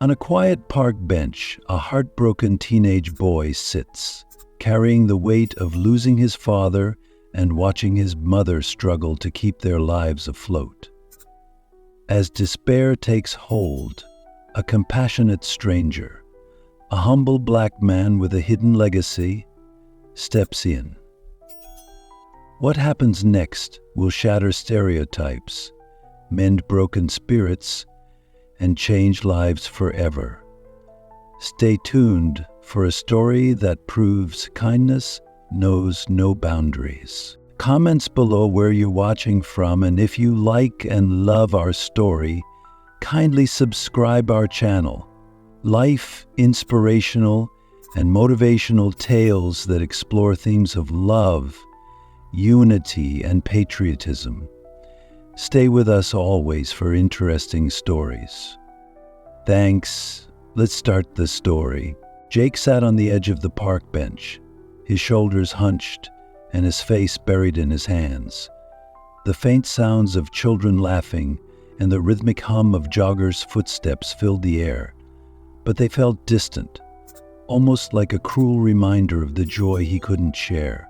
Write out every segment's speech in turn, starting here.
On a quiet park bench, a heartbroken teenage boy sits, carrying the weight of losing his father and watching his mother struggle to keep their lives afloat. As despair takes hold, a compassionate stranger, a humble black man with a hidden legacy, steps in. What happens next will shatter stereotypes, mend broken spirits, and change lives forever. Stay tuned for a story that proves kindness knows no boundaries. Comments below where you're watching from, and if you like and love our story, kindly subscribe our channel. Life, inspirational, and motivational tales that explore themes of love, unity, and patriotism. Stay with us always for interesting stories. Thanks. Let's start the story. Jake sat on the edge of the park bench, his shoulders hunched and his face buried in his hands. The faint sounds of children laughing and the rhythmic hum of joggers' footsteps filled the air, but they felt distant, almost like a cruel reminder of the joy he couldn't share.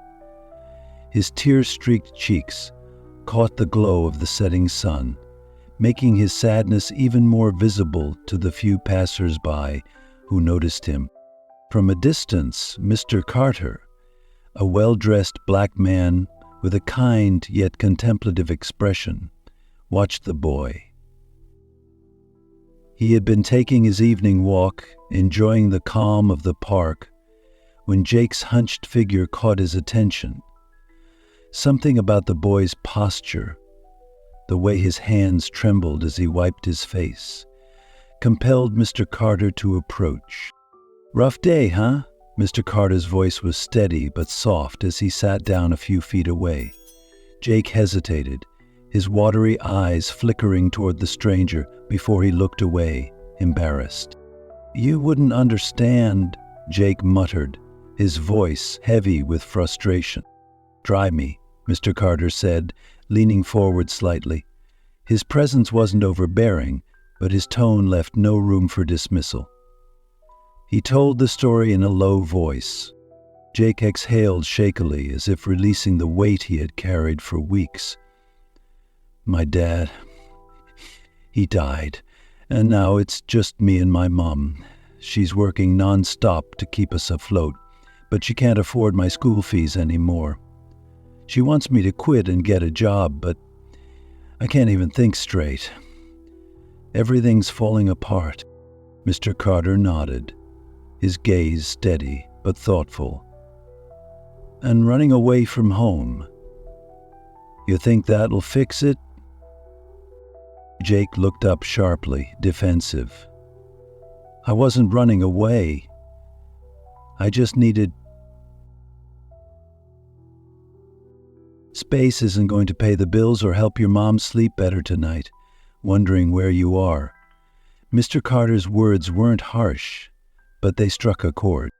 His tear-streaked cheeks caught the glow of the setting sun, making his sadness even more visible to the few passers-by who noticed him. From a distance, Mr. Carter, a well-dressed black man with a kind yet contemplative expression, watched the boy. He had been taking his evening walk, enjoying the calm of the park, when Jake's hunched figure caught his attention. Something about the boy's posture, the way his hands trembled as he wiped his face, compelled Mr. Carter to approach. "Rough day, huh?" Mr. Carter's voice was steady but soft as he sat down a few feet away. Jake hesitated, his watery eyes flickering toward the stranger before he looked away, embarrassed. "You wouldn't understand," Jake muttered, his voice heavy with frustration. "Try me," Mr. Carter said, leaning forward slightly. His presence wasn't overbearing, but his tone left no room for dismissal. He told the story in a low voice. Jake exhaled shakily, as if releasing the weight he had carried for weeks. "My dad, he died, and now it's just me and my mom. She's working non-stop to keep us afloat, but she can't afford my school fees anymore. She wants me to quit and get a job, but I can't even think straight. Everything's falling apart." Mr. Carter nodded, his gaze steady but thoughtful. "And running away from home. You think that'll fix it?" Jake looked up sharply, defensive. "I wasn't running away. I just needed... Space isn't going to pay the bills or help your mom sleep better tonight, wondering where you are." Mr. Carter's words weren't harsh, but they struck a chord.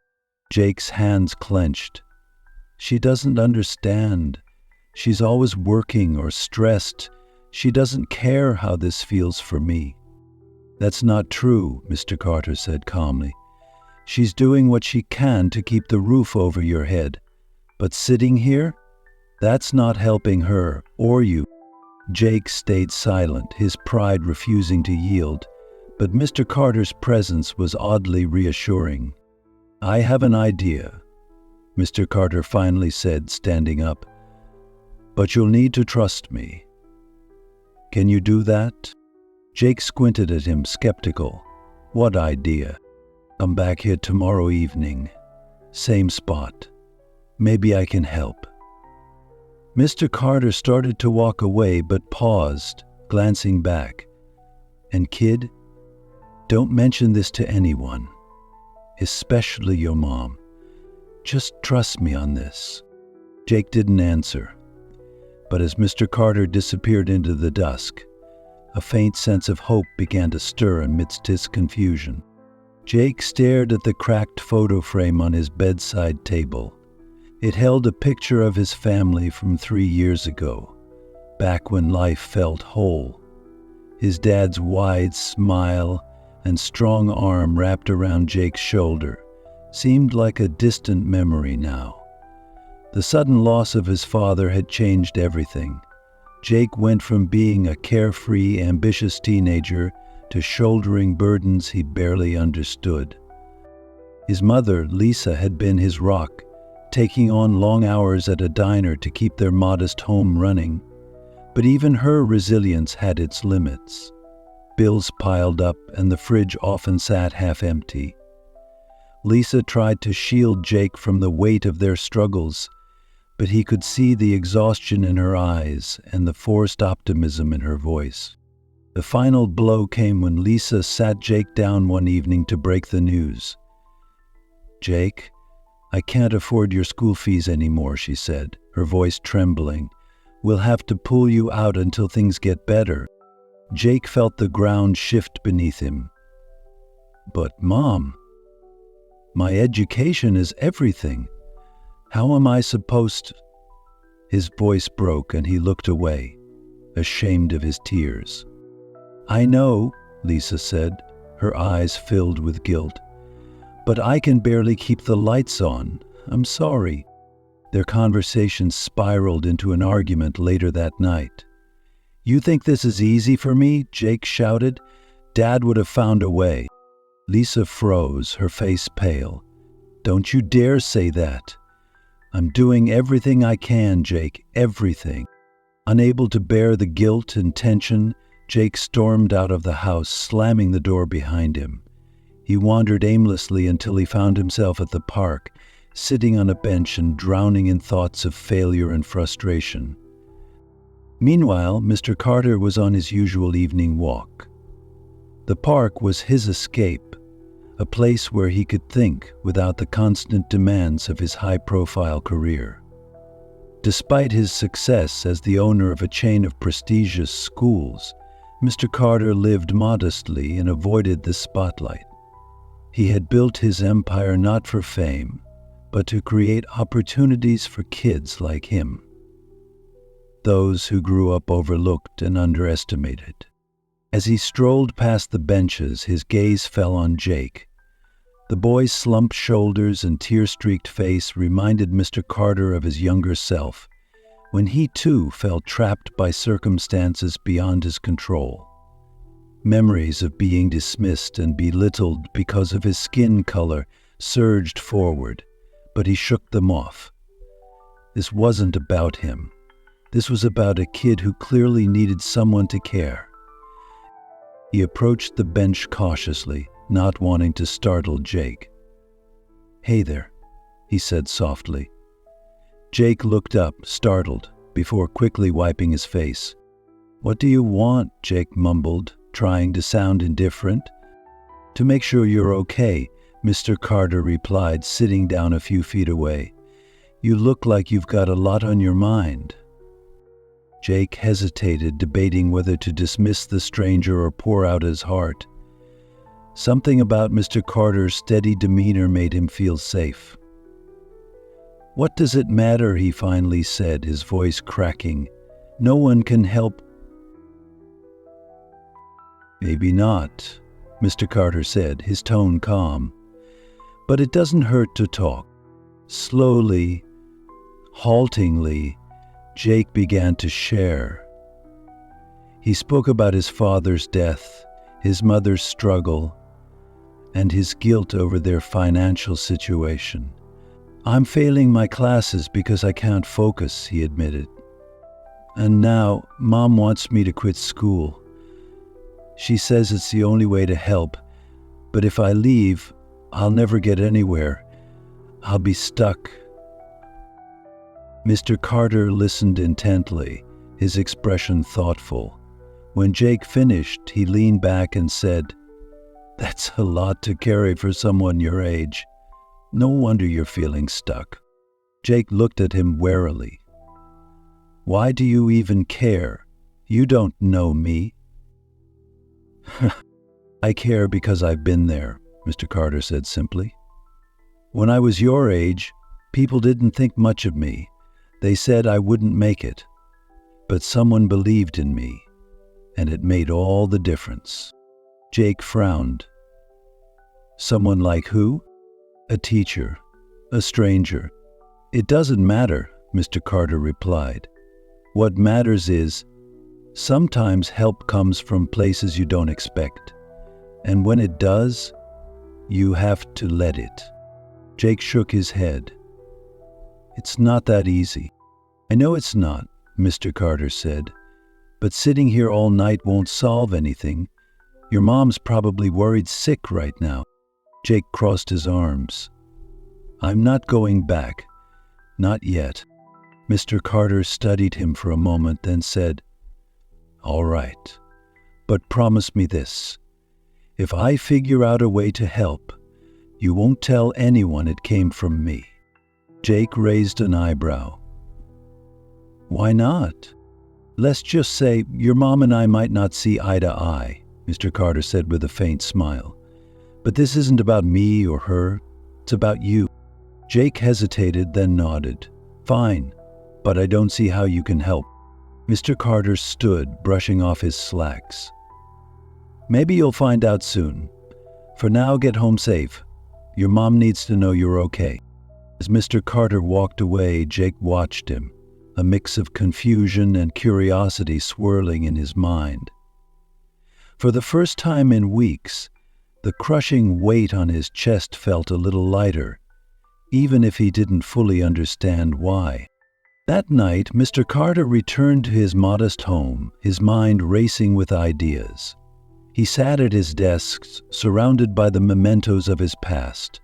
Jake's hands clenched. "She doesn't understand. She's always working or stressed. She doesn't care how this feels for me." "That's not true," Mr. Carter said calmly. "She's doing what she can to keep the roof over your head. But sitting here? That's not helping her or you." Jake stayed silent, his pride refusing to yield, but Mr. Carter's presence was oddly reassuring. "I have an idea," Mr. Carter finally said, standing up. "But you'll need to trust me. Can you do that?" Jake squinted at him, skeptical. "What idea?" "Come back here tomorrow evening. Same spot. Maybe I can help." Mr. Carter started to walk away but paused, glancing back. "And kid, don't mention this to anyone, especially your mom. Just trust me on this." Jake didn't answer, but as Mr. Carter disappeared into the dusk, a faint sense of hope began to stir amidst his confusion. Jake stared at the cracked photo frame on his bedside table. It held a picture of his family from 3 years ago, back when life felt whole. His dad's wide smile, and strong arm wrapped around Jake's shoulder seemed like a distant memory now. The sudden loss of his father had changed everything. Jake went from being a carefree, ambitious teenager to shouldering burdens he barely understood. His mother, Lisa, had been his rock, taking on long hours at a diner to keep their modest home running. But even her resilience had its limits. Bills piled up and the fridge often sat half empty. Lisa tried to shield Jake from the weight of their struggles, but he could see the exhaustion in her eyes and the forced optimism in her voice. The final blow came when Lisa sat Jake down one evening to break the news. "Jake, I can't afford your school fees anymore," she said, her voice trembling. "We'll have to pull you out until things get better." Jake felt the ground shift beneath him. "But Mom, my education is everything. How am I supposed..." His voice broke and he looked away, ashamed of his tears. "I know," Lisa said, her eyes filled with guilt. "But I can barely keep the lights on. I'm sorry." Their conversation spiraled into an argument later that night. "You think this is easy for me?" Jake shouted. "Dad would have found a way." Lisa froze, her face pale. "Don't you dare say that. I'm doing everything I can, Jake, everything." Unable to bear the guilt and tension, Jake stormed out of the house, slamming the door behind him. He wandered aimlessly until he found himself at the park, sitting on a bench and drowning in thoughts of failure and frustration. Meanwhile, Mr. Carter was on his usual evening walk. The park was his escape, a place where he could think without the constant demands of his high-profile career. Despite his success as the owner of a chain of prestigious schools, Mr. Carter lived modestly and avoided the spotlight. He had built his empire not for fame, but to create opportunities for kids like him, those who grew up overlooked and underestimated. As he strolled past the benches, his gaze fell on Jake. The boy's slumped shoulders and tear-streaked face reminded Mr. Carter of his younger self, when he too felt trapped by circumstances beyond his control. Memories of being dismissed and belittled because of his skin color surged forward, but he shook them off. This wasn't about him. This was about a kid who clearly needed someone to care. He approached the bench cautiously, not wanting to startle Jake. "Hey there," he said softly. Jake looked up, startled, before quickly wiping his face. "What do you want?" Jake mumbled, trying to sound indifferent. "To make sure you're okay," Mr. Carter replied, sitting down a few feet away. "You look like you've got a lot on your mind." Jake hesitated, debating whether to dismiss the stranger or pour out his heart. Something about Mr. Carter's steady demeanor made him feel safe. "What does it matter?" he finally said, his voice cracking. "No one can help." "Maybe not," Mr. Carter said, his tone calm. "But it doesn't hurt to talk." Slowly, haltingly, Jake began to share. He spoke about his father's death, his mother's struggle, and his guilt over their financial situation. "I'm failing my classes because I can't focus," he admitted. "And now, Mom wants me to quit school. She says it's the only way to help, but if I leave, I'll never get anywhere. I'll be stuck." Mr. Carter listened intently, his expression thoughtful. When Jake finished, he leaned back and said, "That's a lot to carry for someone your age. No wonder you're feeling stuck." Jake looked at him warily. "Why do you even care? You don't know me." "I care because I've been there," Mr. Carter said simply. "When I was your age, people didn't think much of me. They said I wouldn't make it. But someone believed in me, and it made all the difference." Jake frowned, Someone like who? A teacher, a stranger. It doesn't matter, Mr. Carter replied. What matters is, sometimes help comes from places you don't expect. And when it does, you have to let it. Jake shook his head. It's not that easy. I know it's not, Mr. Carter said, but sitting here all night won't solve anything. Your mom's probably worried sick right now. Jake crossed his arms. I'm not going back. Not yet. Mr. Carter studied him for a moment, then said, All right, but promise me this. If I figure out a way to help, you won't tell anyone it came from me. Jake raised an eyebrow. Why not? Let's just say your mom and I might not see eye to eye, Mr. Carter said with a faint smile. But this isn't about me or her. It's about you. Jake hesitated, then nodded. Fine, but I don't see how you can help. Mr. Carter stood, brushing off his slacks. Maybe you'll find out soon. For now, get home safe. Your mom needs to know you're okay. As Mr. Carter walked away, Jake watched him, a mix of confusion and curiosity swirling in his mind. For the first time in weeks, the crushing weight on his chest felt a little lighter, even if he didn't fully understand why. That night, Mr. Carter returned to his modest home, his mind racing with ideas. He sat at his desk, surrounded by the mementos of his past,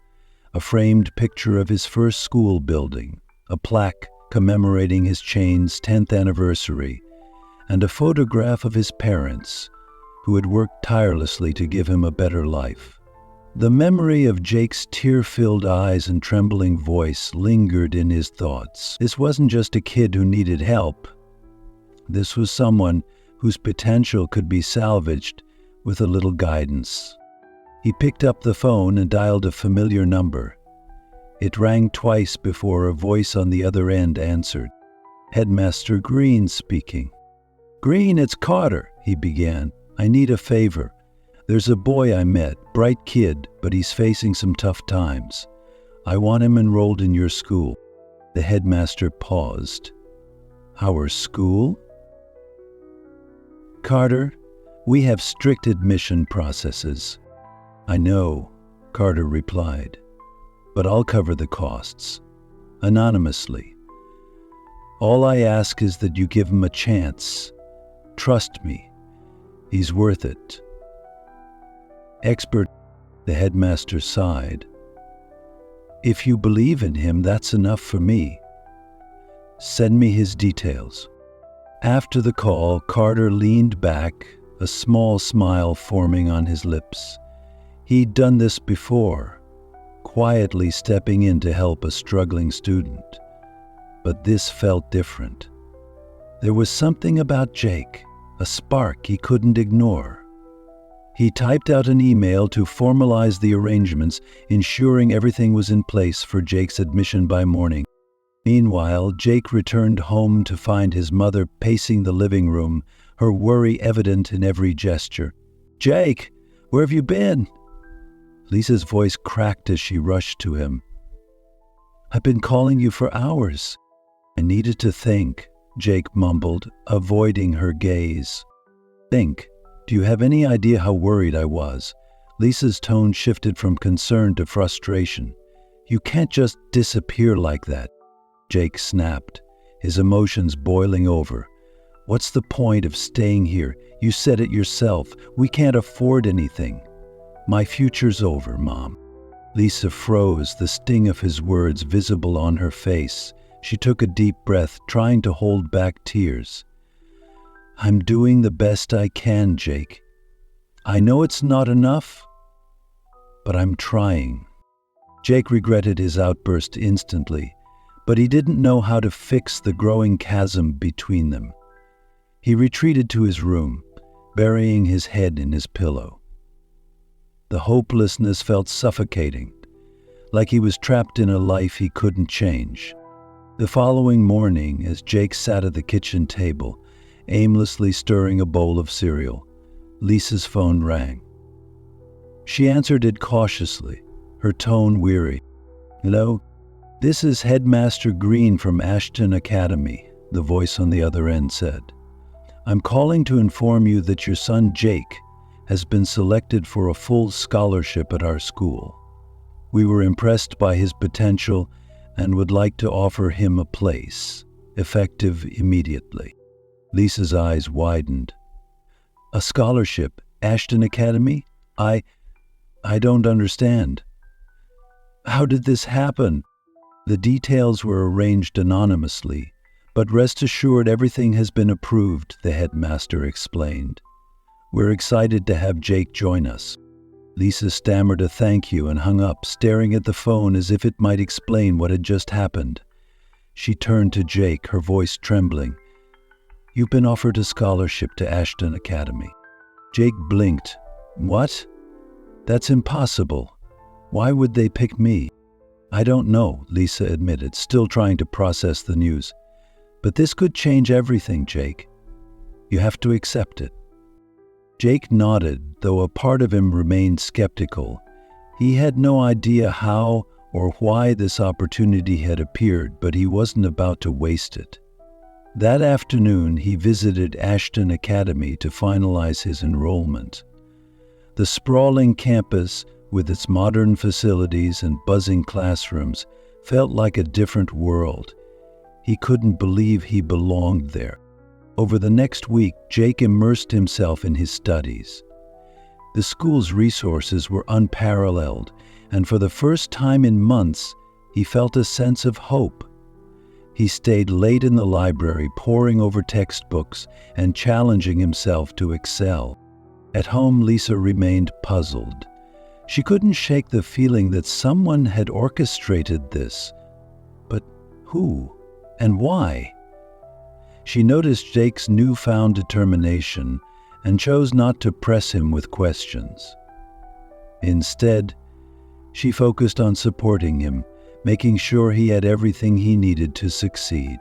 a framed picture of his first school building, a plaque commemorating his chain's 10th anniversary, and a photograph of his parents, who had worked tirelessly to give him a better life. The memory of Jake's tear-filled eyes and trembling voice lingered in his thoughts. This wasn't just a kid who needed help. This was someone whose potential could be salvaged with a little guidance. He picked up the phone and dialed a familiar number. It rang twice before a voice on the other end answered. Headmaster Green speaking. Green, it's Carter, he began. I need a favor. There's a boy I met, bright kid, but he's facing some tough times. I want him enrolled in your school. The headmaster paused. Our school? Carter, we have strict admission processes. I know, Carter replied, but I'll cover the costs, anonymously. All I ask is that you give him a chance. Trust me, he's worth it. Expert, the headmaster sighed. If you believe in him, that's enough for me. Send me his details. After the call, Carter leaned back, a small smile forming on his lips. He'd done this before, quietly stepping in to help a struggling student. But this felt different. There was something about Jake, a spark he couldn't ignore. He typed out an email to formalize the arrangements, ensuring everything was in place for Jake's admission by morning. Meanwhile, Jake returned home to find his mother pacing the living room, her worry evident in every gesture. Jake, where have you been? Lisa's voice cracked as she rushed to him. I've been calling you for hours. I needed to think, Jake mumbled, avoiding her gaze. Think. Do you have any idea how worried I was? Lisa's tone shifted from concern to frustration. You can't just disappear like that. Jake snapped, his emotions boiling over. What's the point of staying here? You said it yourself. We can't afford anything. My future's over, Mom. Lisa froze, the sting of his words visible on her face. She took a deep breath, trying to hold back tears. I'm doing the best I can, Jake. I know it's not enough, but I'm trying. Jake regretted his outburst instantly, but he didn't know how to fix the growing chasm between them. He retreated to his room, burying his head in his pillow. The hopelessness felt suffocating, like he was trapped in a life he couldn't change. The following morning, as Jake sat at the kitchen table, aimlessly stirring a bowl of cereal, Lisa's phone rang. She answered it cautiously, her tone weary. "Hello? This is Headmaster Green from Ashton Academy," the voice on the other end said. "I'm calling to inform you that your son Jake has been selected for a full scholarship at our school. We were impressed by his potential and would like to offer him a place, effective immediately." Lisa's eyes widened. "A scholarship? Ashton Academy? I don't understand. How did this happen?" The details were arranged anonymously, but rest assured everything has been approved, the headmaster explained. "We're excited to have Jake join us." Lisa stammered a thank you and hung up, staring at the phone as if it might explain what had just happened. She turned to Jake, her voice trembling. "You've been offered a scholarship to Ashton Academy." Jake blinked. "What? That's impossible. Why would they pick me?" "I don't know," Lisa admitted, still trying to process the news. "But this could change everything, Jake. You have to accept it." Jake nodded, though a part of him remained skeptical. He had no idea how or why this opportunity had appeared, but he wasn't about to waste it. That afternoon, he visited Ashton Academy to finalize his enrollment. The sprawling campus, with its modern facilities and buzzing classrooms, felt like a different world. He couldn't believe he belonged there. Over the next week, Jake immersed himself in his studies. The school's resources were unparalleled, and for the first time in months, he felt a sense of hope. He stayed late in the library, poring over textbooks and challenging himself to excel. At home, Lisa remained puzzled. She couldn't shake the feeling that someone had orchestrated this. But who and why? She noticed Jake's newfound determination and chose not to press him with questions. Instead, she focused on supporting him, making sure he had everything he needed to succeed.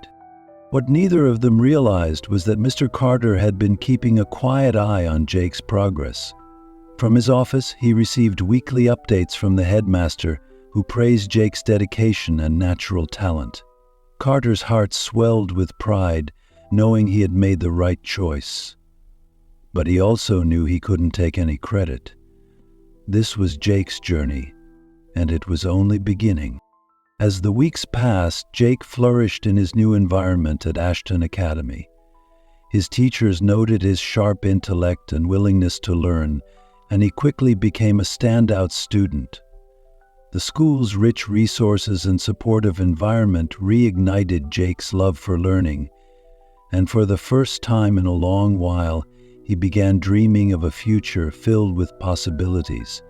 What neither of them realized was that Mr. Carter had been keeping a quiet eye on Jake's progress. From his office, he received weekly updates from the headmaster, who praised Jake's dedication and natural talent. Carter's heart swelled with pride, knowing he had made the right choice. But he also knew he couldn't take any credit. This was Jake's journey, and it was only beginning. As the weeks passed, Jake flourished in his new environment at Ashton Academy. His teachers noted his sharp intellect and willingness to learn, and he quickly became a standout student. The school's rich resources and supportive environment reignited Jake's love for learning, and for the first time in a long while, he began dreaming of a future filled with possibilities.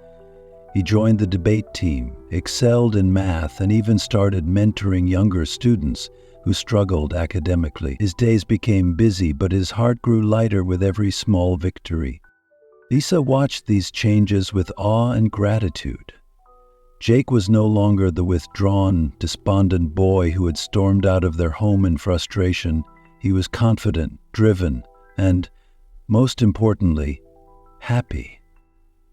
He joined the debate team, excelled in math, and even started mentoring younger students who struggled academically. His days became busy, but his heart grew lighter with every small victory. Lisa watched these changes with awe and gratitude. Jake was no longer the withdrawn, despondent boy who had stormed out of their home in frustration. He was confident, driven, and, most importantly, happy.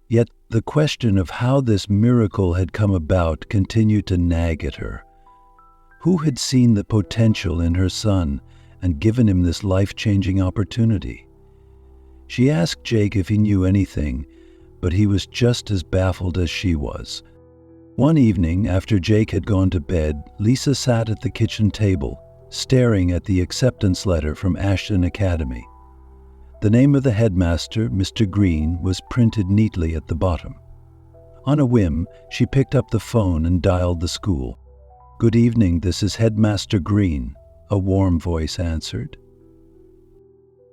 Yet the question of how this miracle had come about continued to nag at her. Who had seen the potential in her son and given him this life-changing opportunity? She asked Jake if he knew anything, but he was just as baffled as she was. One evening, after Jake had gone to bed, Lisa sat at the kitchen table, staring at the acceptance letter from Ashton Academy. The name of the headmaster, Mr. Green, was printed neatly at the bottom. On a whim, she picked up the phone and dialed the school. "Good evening, this is Headmaster Green," a warm voice answered.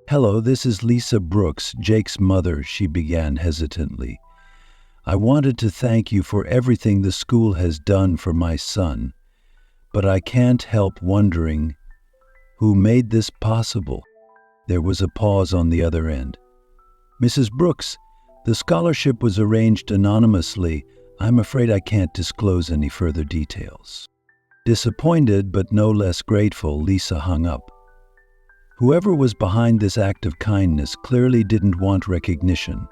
"Hello, this is Lisa Brooks, Jake's mother," she began hesitantly. "I wanted to thank you for everything the school has done for my son, but I can't help wondering who made this possible." There was a pause on the other end. "Mrs. Brooks, the scholarship was arranged anonymously. I'm afraid I can't disclose any further details." Disappointed but no less grateful, Lisa hung up. Whoever was behind this act of kindness clearly didn't want recognition.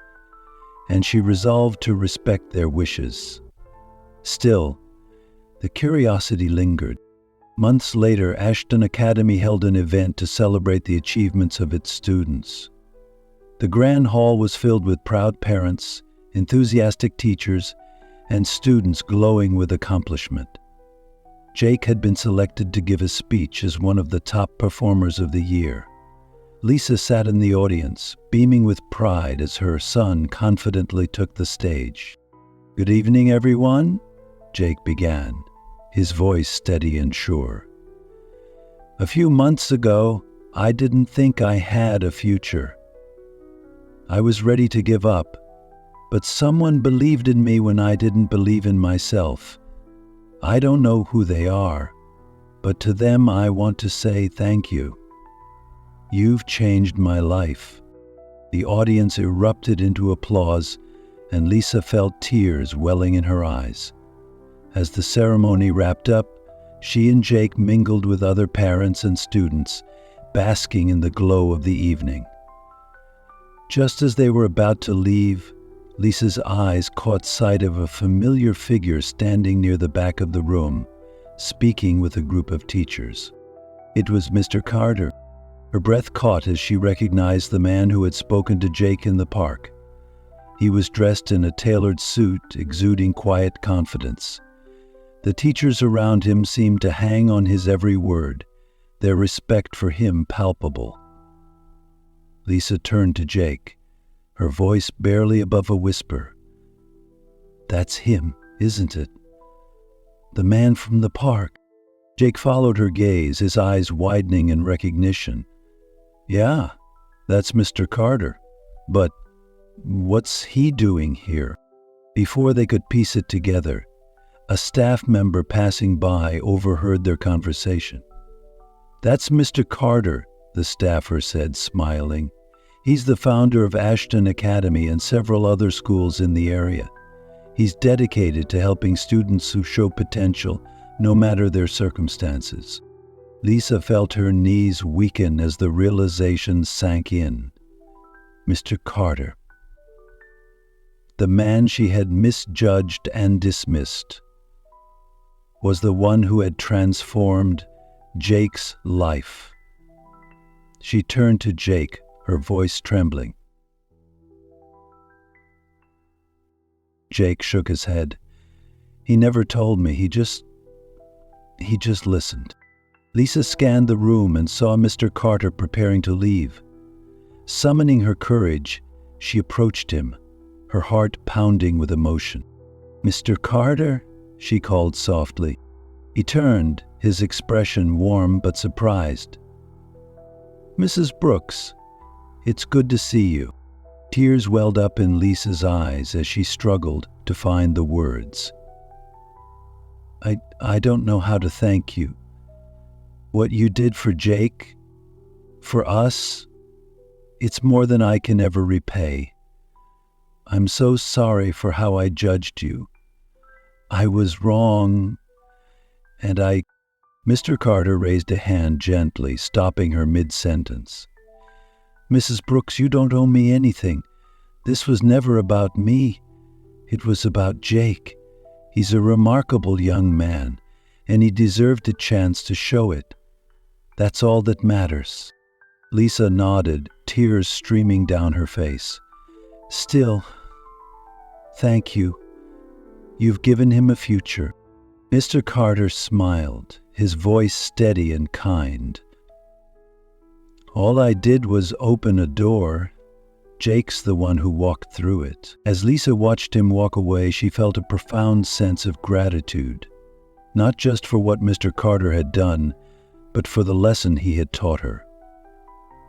and she resolved to respect their wishes. Still, the curiosity lingered. Months later, Ashton Academy held an event to celebrate the achievements of its students. The grand hall was filled with proud parents, enthusiastic teachers, and students glowing with accomplishment. Jake had been selected to give a speech as one of the top performers of the year. Lisa sat in the audience, beaming with pride as her son confidently took the stage. "Good evening, everyone," Jake began, his voice steady and sure. "A few months ago, I didn't think I had a future. I was ready to give up, but someone believed in me when I didn't believe in myself. I don't know who they are, but to them I want to say thank you. You've changed my life." The audience erupted into applause, and Lisa felt tears welling in her eyes. As the ceremony wrapped up, she and Jake mingled with other parents and students, basking in the glow of the evening. Just as they were about to leave, Lisa's eyes caught sight of a familiar figure standing near the back of the room, speaking with a group of teachers. It was Mr. Carter. Her breath caught as she recognized the man who had spoken to Jake in the park. He was dressed in a tailored suit, exuding quiet confidence. The teachers around him seemed to hang on his every word, their respect for him palpable. Lisa turned to Jake, her voice barely above a whisper. "That's him, isn't it? The man from the park." Jake followed her gaze, his eyes widening in recognition. "Yeah, that's Mr. Carter. But what's he doing here?" Before they could piece it together, a staff member passing by overheard their conversation. "That's Mr. Carter," the staffer said, smiling. "He's the founder of Ashton Academy and several other schools in the area. He's dedicated to helping students who show potential, no matter their circumstances." Lisa felt her knees weaken as the realization sank in. Mr. Carter. The man she had misjudged and dismissed was the one who had transformed Jake's life. She turned to Jake, her voice trembling. Jake shook his head. "He never told me. He just listened." Lisa scanned the room and saw Mr. Carter preparing to leave. Summoning her courage, she approached him, her heart pounding with emotion. "Mr. Carter," she called softly. He turned, his expression warm but surprised. "Mrs. Brooks, it's good to see you." Tears welled up in Lisa's eyes as she struggled to find the words. I don't know how to thank you. What you did for Jake, for us, it's more than I can ever repay. I'm so sorry for how I judged you. I was wrong, and Mr. Carter raised a hand gently, stopping her mid-sentence. "Mrs. Brooks, you don't owe me anything. This was never about me. It was about Jake. He's a remarkable young man, and he deserved a chance to show it. That's all that matters." Lisa nodded, tears streaming down her face. "Still, thank you. You've given him a future." Mr. Carter smiled, his voice steady and kind. "All I did was open a door. Jake's the one who walked through it." As Lisa watched him walk away, she felt a profound sense of gratitude, not just for what Mr. Carter had done, but for the lesson he had taught her.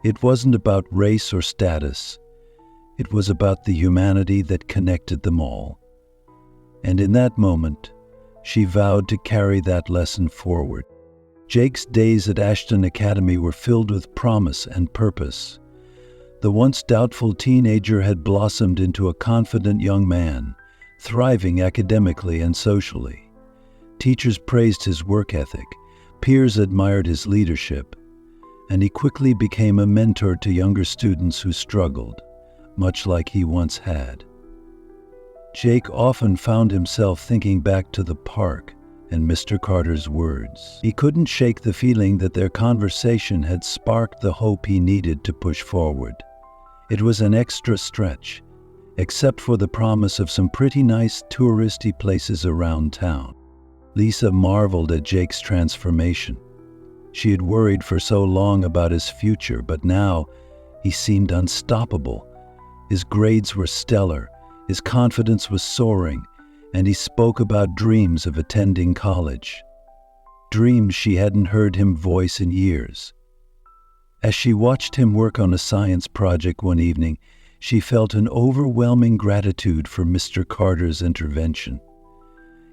It wasn't about race or status. It was about the humanity that connected them all. And in that moment, she vowed to carry that lesson forward. Jake's days at Ashton Academy were filled with promise and purpose. The once doubtful teenager had blossomed into a confident young man, thriving academically and socially. Teachers praised his work ethic, peers admired his leadership, and he quickly became a mentor to younger students who struggled, much like he once had. Jake often found himself thinking back to the park and Mr. Carter's words. He couldn't shake the feeling that their conversation had sparked the hope he needed to push forward. It was an extra stretch, except for the promise of some pretty nice touristy places around town. Lisa marveled at Jake's transformation. She had worried for so long about his future, but now he seemed unstoppable. His grades were stellar, his confidence was soaring, and he spoke about dreams of attending college. Dreams she hadn't heard him voice in years. As she watched him work on a science project one evening, she felt an overwhelming gratitude for Mr. Carter's intervention.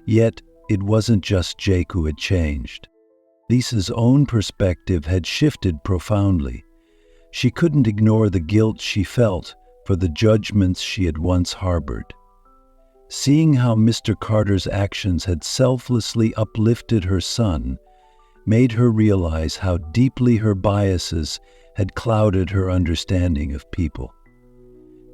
Yet, it wasn't just Jake who had changed. Lisa's own perspective had shifted profoundly. She couldn't ignore the guilt she felt for the judgments she had once harbored. Seeing how Mr. Carter's actions had selflessly uplifted her son made her realize how deeply her biases had clouded her understanding of people.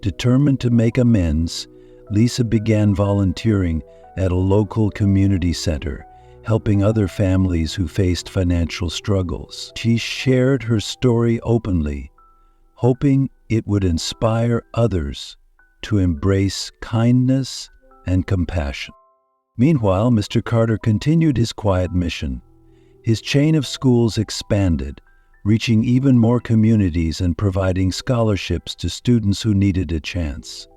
Determined to make amends, Lisa began volunteering at a local community center, helping other families who faced financial struggles. She shared her story openly, hoping it would inspire others to embrace kindness and compassion. Meanwhile, Mr. Carter continued his quiet mission. His chain of schools expanded, reaching even more communities and providing scholarships to students who needed a chance.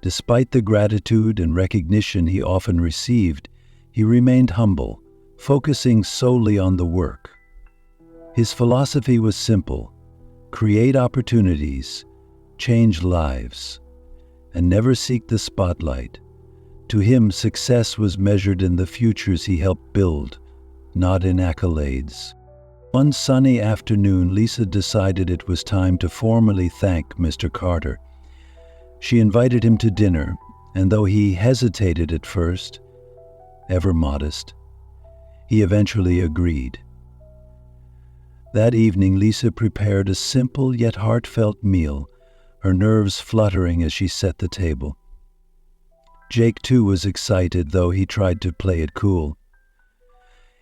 Despite the gratitude and recognition he often received, he remained humble, focusing solely on the work. His philosophy was simple: create opportunities, change lives, and never seek the spotlight. To him, success was measured in the futures he helped build, not in accolades. One sunny afternoon, Lisa decided it was time to formally thank Mr. Carter. She invited him to dinner, and though he hesitated at first, ever modest, he eventually agreed. That evening, Lisa prepared a simple yet heartfelt meal, her nerves fluttering as she set the table. Jake, too, was excited, though he tried to play it cool.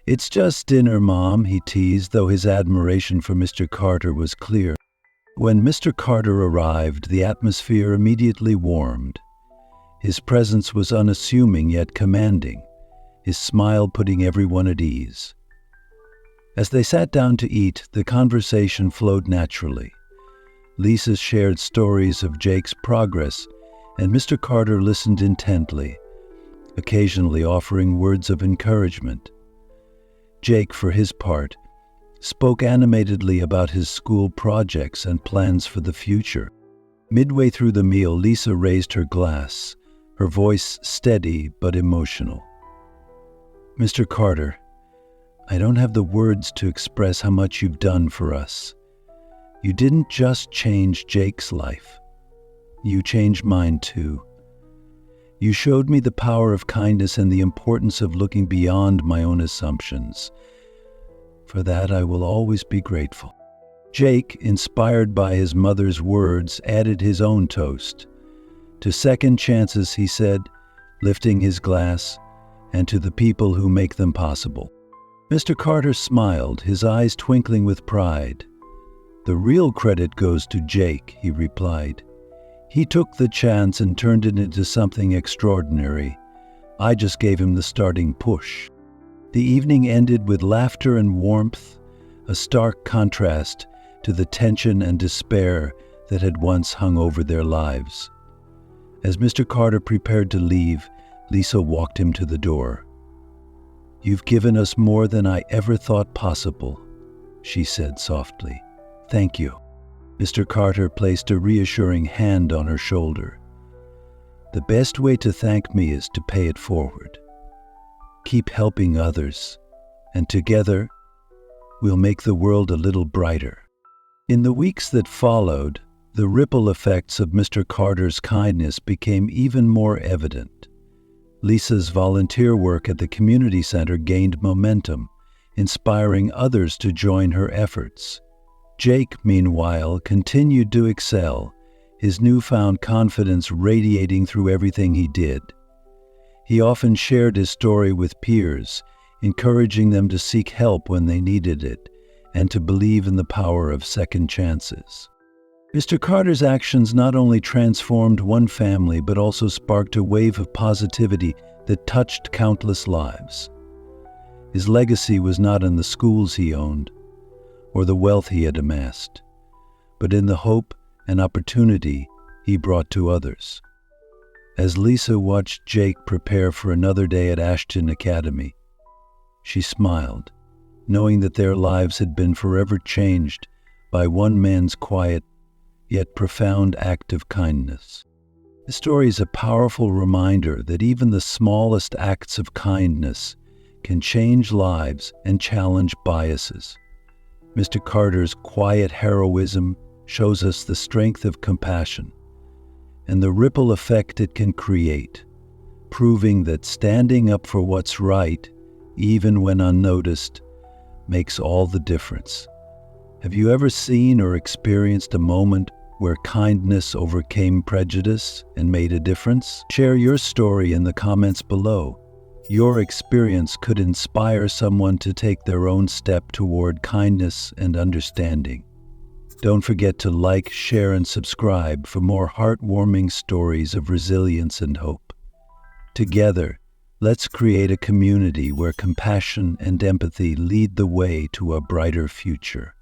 "It's just dinner, Mom," he teased, though his admiration for Mr. Carter was clear. When Mr. Carter arrived, the atmosphere immediately warmed. His presence was unassuming yet commanding, his smile putting everyone at ease. As they sat down to eat, the conversation flowed naturally. Lisa shared stories of Jake's progress, and Mr. Carter listened intently, occasionally offering words of encouragement. Jake, for his part, spoke animatedly about his school projects and plans for the future. Midway through the meal, Lisa raised her glass, her voice steady but emotional. "Mr. Carter, I don't have the words to express how much you've done for us. You didn't just change Jake's life. You changed mine too. You showed me the power of kindness and the importance of looking beyond my own assumptions. For that, I will always be grateful." Jake, inspired by his mother's words, added his own toast. "To second chances," he said, lifting his glass, "and to the people who make them possible." Mr. Carter smiled, his eyes twinkling with pride. "The real credit goes to Jake," he replied. "He took the chance and turned it into something extraordinary. I just gave him the starting push." The evening ended with laughter and warmth, a stark contrast to the tension and despair that had once hung over their lives. As Mr. Carter prepared to leave, Lisa walked him to the door. "You've given us more than I ever thought possible," she said softly. "Thank you." Mr. Carter placed a reassuring hand on her shoulder. "The best way to thank me is to pay it forward. Keep helping others, and together, we'll make the world a little brighter." In the weeks that followed, the ripple effects of Mr. Carter's kindness became even more evident. Lisa's volunteer work at the community center gained momentum, inspiring others to join her efforts. Jake, meanwhile, continued to excel, his newfound confidence radiating through everything he did. He often shared his story with peers, encouraging them to seek help when they needed it and to believe in the power of second chances. Mr. Carter's actions not only transformed one family but also sparked a wave of positivity that touched countless lives. His legacy was not in the schools he owned or the wealth he had amassed, but in the hope and opportunity he brought to others. As Lisa watched Jake prepare for another day at Ashton Academy, she smiled, knowing that their lives had been forever changed by one man's quiet yet profound act of kindness. This story is a powerful reminder that even the smallest acts of kindness can change lives and challenge biases. Mr. Carter's quiet heroism shows us the strength of compassion and the ripple effect it can create, proving that standing up for what's right, even when unnoticed, makes all the difference. Have you ever seen or experienced a moment where kindness overcame prejudice and made a difference? Share your story in the comments below. Your experience could inspire someone to take their own step toward kindness and understanding. Don't forget to like, share, and subscribe for more heartwarming stories of resilience and hope. Together, let's create a community where compassion and empathy lead the way to a brighter future.